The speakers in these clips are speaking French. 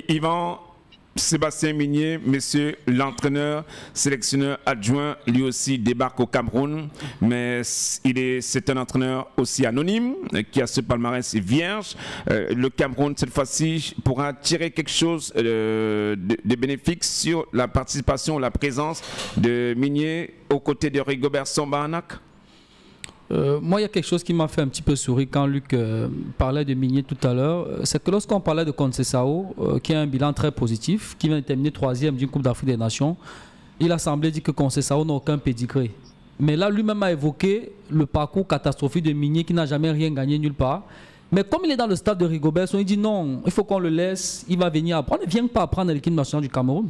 Yvan, Sébastien Migné, monsieur l'entraîneur, sélectionneur adjoint, lui aussi débarque au Cameroun, mais c'est un entraîneur aussi anonyme, qui a ce palmarès vierge. Le Cameroun, cette fois-ci, pourra tirer quelque chose de bénéfique sur la participation, la présence de Migné aux côtés de Rigobert Song. Moi, il y a quelque chose qui m'a fait un petit peu sourire quand Luc parlait de Migné tout à l'heure. C'est que lorsqu'on parlait de Conceição, qui a un bilan très positif, qui vient de terminer 3e d'une Coupe d'Afrique des Nations, il a semblé dire que Conceição n'a aucun pédigré. Mais là, lui-même a évoqué le parcours catastrophique de Migné qui n'a jamais rien gagné nulle part. Mais comme il est dans le stade de Rigobert, il dit non, il faut qu'on le laisse, il va venir apprendre. Il ne vient pas apprendre à l'équipe nationale du Cameroun.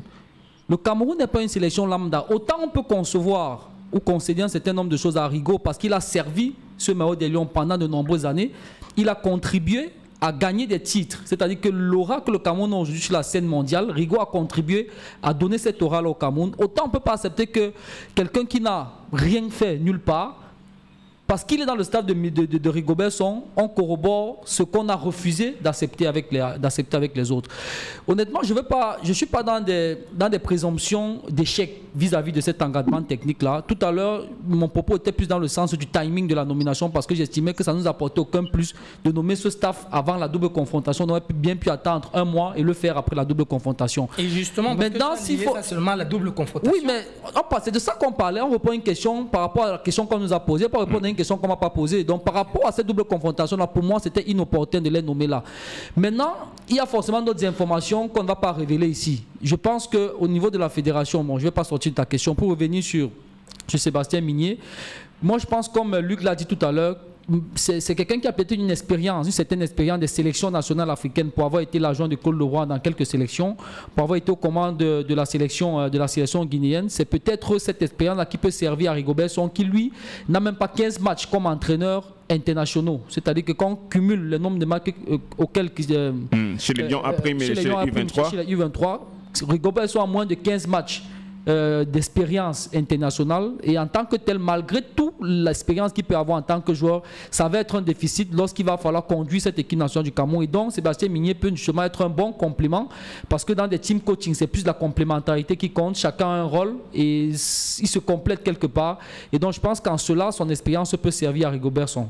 Le Cameroun n'est pas une sélection lambda. Autant on peut concevoir ou concéder un certain nombre de choses à Rigo parce qu'il a servi ce Maillot des Lions pendant de nombreuses années. Il a contribué à gagner des titres. C'est-à-dire que l'aura que le Cameroun a aujourd'hui sur la scène mondiale, Rigo a contribué à donner cette aura-là au Cameroun. Autant on ne peut pas accepter que quelqu'un qui n'a rien fait nulle part, parce qu'il est dans le stade de Rigobert Song, on corrobore ce qu'on a refusé d'accepter avec les autres. Honnêtement, je ne suis pas dans des présomptions d'échec vis-à-vis de cet engagement technique-là. Tout à l'heure, mon propos était plus dans le sens du timing de la nomination parce que j'estimais que ça ne nous apportait aucun plus de nommer ce staff avant la double confrontation. On aurait bien pu attendre un mois et le faire après la double confrontation. Et justement, maintenant, s'il faut seulement la double confrontation. Oui, mais c'est de ça qu'on parlait. On répond à une question par rapport à la question qu'on nous a posée, pas répondre à une question qu'on ne m'a pas posée. Donc, par rapport à cette double confrontation-là, pour moi, c'était inopportun de les nommer là. Maintenant, il y a forcément d'autres informations qu'on ne va pas révéler ici. Je pense qu'au niveau de la fédération, bon, je ne vais pas sortir de ta question, pour revenir sur Sébastien Migné, moi, je pense, comme Luc l'a dit tout à l'heure, c'est quelqu'un qui a peut-être une certaine expérience des sélections nationales africaines pour avoir été l'adjoint de Claude Leroy dans quelques sélections, pour avoir été aux commandes de la sélection guinéenne. C'est peut-être cette expérience-là qui peut servir à Rigobert Song, qui lui n'a même pas 15 matchs comme entraîneur internationaux. C'est-à-dire que quand on cumule le nombre de matchs auxquels... chez les Lions après, mais chez les U23. Chez les U23, Rigobert Song a moins de 15 matchs d'expérience internationale et en tant que tel, malgré toute l'expérience qu'il peut avoir en tant que joueur, ça va être un déficit lorsqu'il va falloir conduire cette équipe nationale du Cameroun. Et donc Sébastien Migné peut justement être un bon complément parce que dans des team coaching, c'est plus la complémentarité qui compte, chacun a un rôle et il se complète quelque part. Et donc je pense qu'en cela, son expérience peut servir à Rigobert Song.